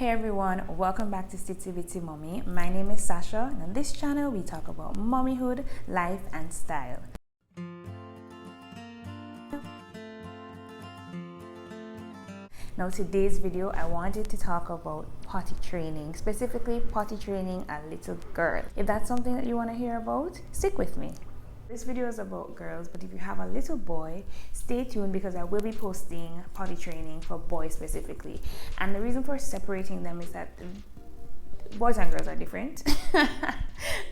Hey everyone, welcome back to Stitsy Bitsy Mommy. My name is Sasha, and on this channel we talk about mommyhood, life, and style. Now today's video, I wanted to talk about potty training, specifically potty training a little girl. If that's something that you want to hear about, stick with me. This video is about girls, but if you have a little boy, stay tuned because I will be posting potty training for boys specifically. And the reason for separating them is that boys and girls are different.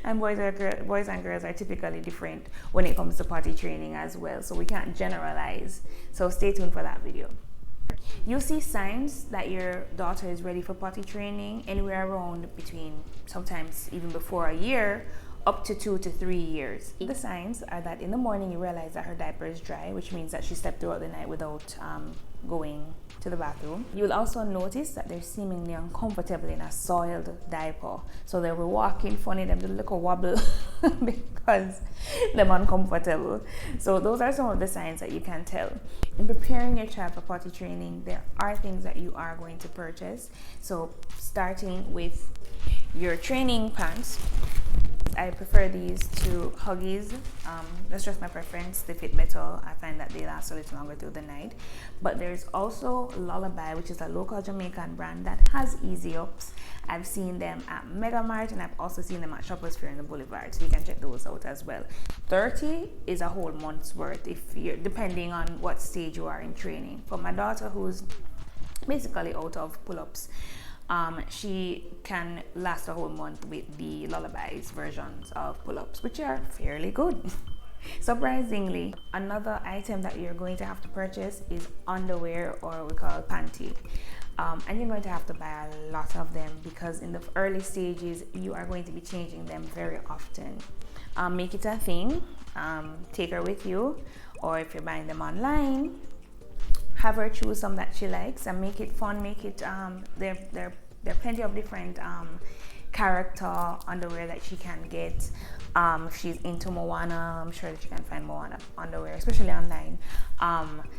And boys and girls are typically different when it comes to potty training as well. So we can't generalize. So stay tuned for that video. You'll see signs that your daughter is ready for potty training anywhere around between sometimes even before a year up to 2 to 3 years. The signs are that in the morning you realize that her diaper is dry, which means that she slept throughout the night without going to the bathroom. You'll also notice that they're seemingly uncomfortable in a soiled diaper. So they were walking funny, them do look a wobble because they're uncomfortable. So those are some of the signs that you can tell. In preparing your child for potty training, there are things that you are going to purchase. So starting with your training pants. I prefer these to Huggies. That's just my preference. They fit better. I find that they last a little longer through the night. But there's also Lullaby, which is a local Jamaican brand that has easy ups. I've seen them at Mega Mart, and I've also seen them at Shoppers Fair in the Boulevard, so you can check those out as well. 30 is a whole month's worth if you're depending on what stage you are in training. For my daughter, who's basically out of pull-ups, she can last a whole month with the Lullabies versions of pull-ups, which are fairly good. Surprisingly, another item that you're going to have to purchase is underwear, or we call panty. And you're going to have to buy a lot of them because in the early stages you are going to be changing them very often. Make it a thing. Take her with you, or if you're buying them online, have her choose some that she likes and make it fun. Make it there are plenty of different character underwear that she can get. If she's into Moana, I'm sure that you can find Moana underwear, especially online.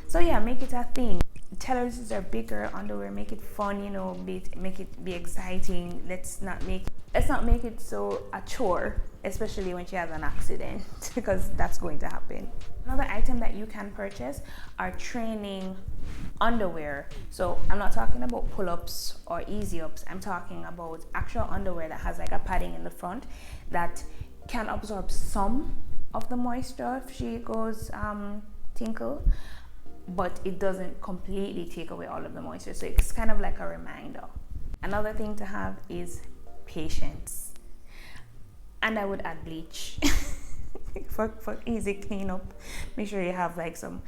So yeah, make it a thing. Tell her this is her bigger underwear. Make it fun, you know. Make it be exciting. Let's not make it so a chore, especially when she has an accident, because that's going to happen. Another item that you can purchase are training underwear. So I'm not talking about pull-ups or easy ups. I'm talking about actual underwear that has like a padding in the front that can absorb some of the moisture if she goes tinkle, but it doesn't completely take away all of the moisture. So it's kind of like a reminder. Another thing to have is patience, and I would add bleach. for easy cleanup. Make sure you have like some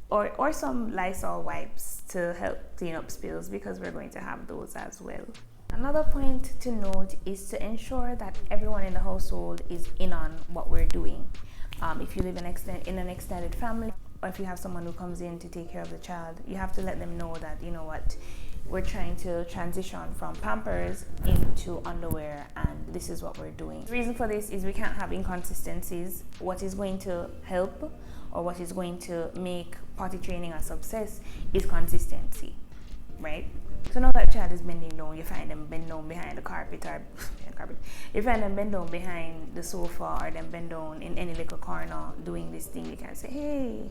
or some Lysol wipes to help clean up spills, because we're going to have those as well. Another point to note is to ensure that everyone in the household is in on what we're doing. If you live in an extended family, or if you have someone who comes in to take care of the child, you have to let them know that, you know what, we're trying to transition from Pampers into underwear, and this is what we're doing. The reason for this is we can't have inconsistencies. What is going to help, or what is going to make potty training a success, is consistency, right? So now that child is bending down, you find them bend down behind the carpet, or you find them bend down behind the sofa, or them bend down in any little corner doing this thing. You can say, hey,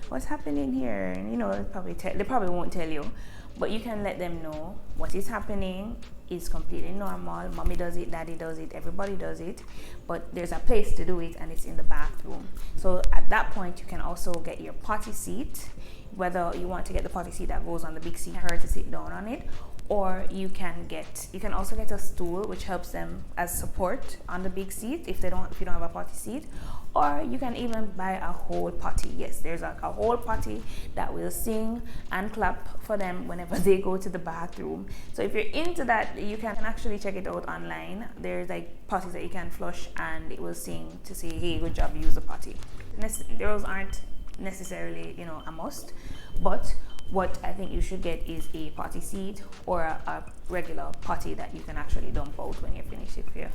what's happening here? And you know, they probably won't tell you, but you can let them know what is happening is completely normal. Mommy does it, daddy does it, everybody does it, but there's a place to do it, and it's in the bathroom. So at that point, you can also get your potty seat, whether you want to get the potty seat that goes on the big seat, her to sit down on it, or you can also get a stool, which helps them as support on the big seat if you don't have a potty seat. Or you can even buy a whole potty. Yes, there's like a whole potty that will sing and clap for them whenever they go to the bathroom. So if you're into that, you can actually check it out online. There's like potties that you can flush, and it will sing to say, hey, good job, use the potty. Those aren't necessarily, you know, a must, but what I think you should get is a potty seat, or a regular potty that you can actually dump out when you're finished, if you're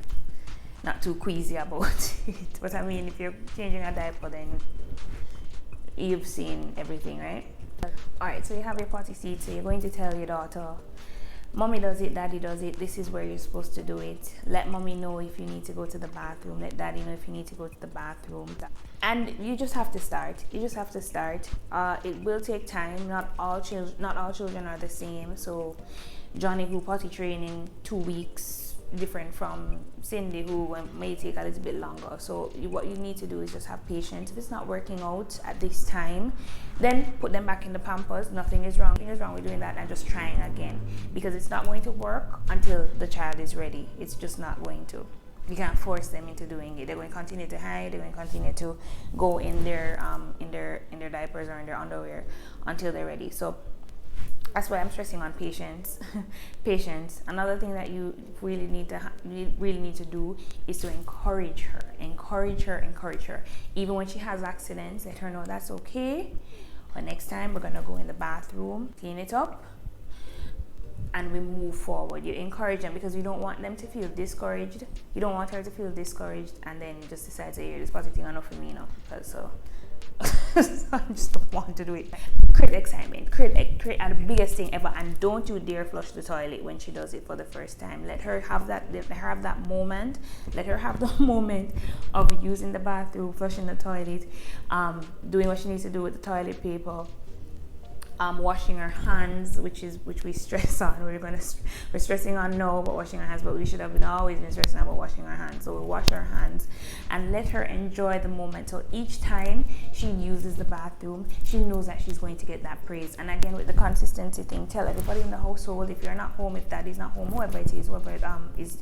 not too queasy about it. But I mean, if you're changing a diaper, then you've seen everything, right? All right, so you have your potty seat. So you're going to tell your daughter, Mommy does it, daddy does it, this is where you're supposed to do it. Let mommy know if you need to go to the bathroom, let daddy know if you need to go to the bathroom. And you just have to start. It will take time. Not all children are the same. So Johnny, who potty training 2 weeks, different from Cindy, who may take a little bit longer. So what you need to do is just have patience. If it's not working out at this time, then put them back in the Pampers. Nothing is wrong with doing that, and just trying again, because it's not going to work until the child is ready. It's just not going to. You can't force them into doing it. They're going to continue to hide. They're going to continue to go in their diapers or in their underwear until they're ready. So that's why I'm stressing on patience. Patience. Another thing that you really need to do is to encourage her. Even when she has accidents, let her know that's okay. But next time we're gonna go in the bathroom, clean it up, and we move forward. You encourage them, because you don't want them to feel discouraged. You don't want her to feel discouraged and then just decide to, this positive thing enough for me now. So I just don't want to do it. Create excitement. Create the biggest thing ever, and don't you dare flush the toilet when she does it for the first time. Let her have that moment. Let her have the moment of using the bathroom, flushing the toilet, doing what she needs to do with the toilet paper, washing her hands, which we stress on. We're stressing on now about washing our hands, but we should have always been stressing about washing our hands. So we'll wash our hands and let her enjoy the moment. So each time she uses the bathroom, she knows that she's going to get that praise. And again, with the consistency thing, tell everybody in the household, if you're not home, if daddy's not home, whoever it is,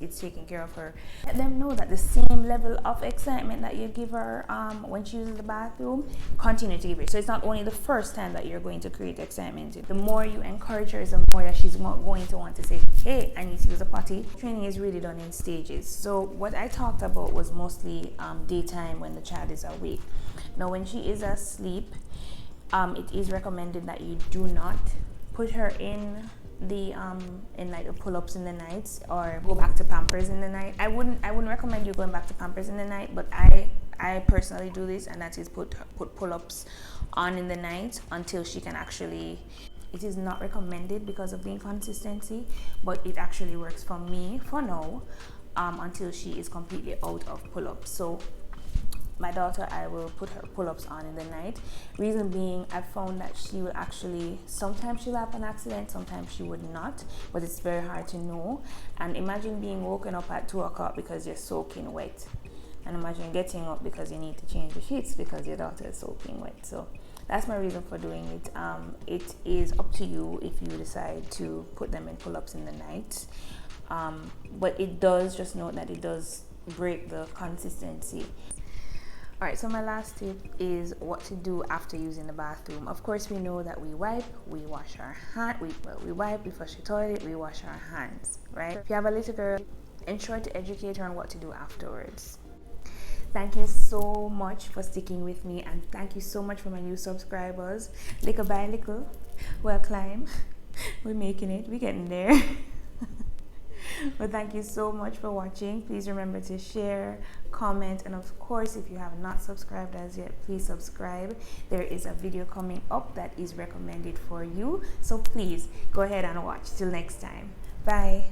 is taking care of her, let them know that the same level of excitement that you give her when she uses the bathroom, continue to give it. So it's not only the first time that you're going to create excitement. The more you encourage her, the more that she's going to want to say, hey, I need to use a potty. Training is really done in stages. So what I talked about was mostly daytime, when the child is awake. Now when she is asleep, it is recommended that you do not put her in the in like the pull-ups in the night, or go back to Pampers in the night. I wouldn't recommend you going back to Pampers in the night, but I personally do this, and that is put pull-ups on in the night until she can actually. It is not recommended because of the inconsistency, but it actually works for me for now, until she is completely out of pull-ups. So my daughter, I will put her pull-ups on in the night. Reason being, I found that she will actually, sometimes she'll have an accident, sometimes she would not, but it's very hard to know. And imagine being woken up at 2 o'clock because you're soaking wet. And imagine getting up because you need to change the sheets because your daughter is soaking wet. So that's my reason for doing it. It is up to you if you decide to put them in pull-ups in the night. But it does, just note that it does break the consistency. All right, so my last tip is what to do after using the bathroom. Of course, we know that we wipe, we wash our hands, we wipe, we flush the toilet, we wash our hands, right? If you have a little girl, ensure to educate her on what to do afterwards. Thank you so much for sticking with me, and thank you so much for my new subscribers. Little by little, we'll climb. We're making it, we're getting there. But thank you so much for watching. Please remember to share, comment, and of course, if you have not subscribed as yet, please subscribe. There is a video coming up that is recommended for you, so please go ahead and watch. Till next time, bye.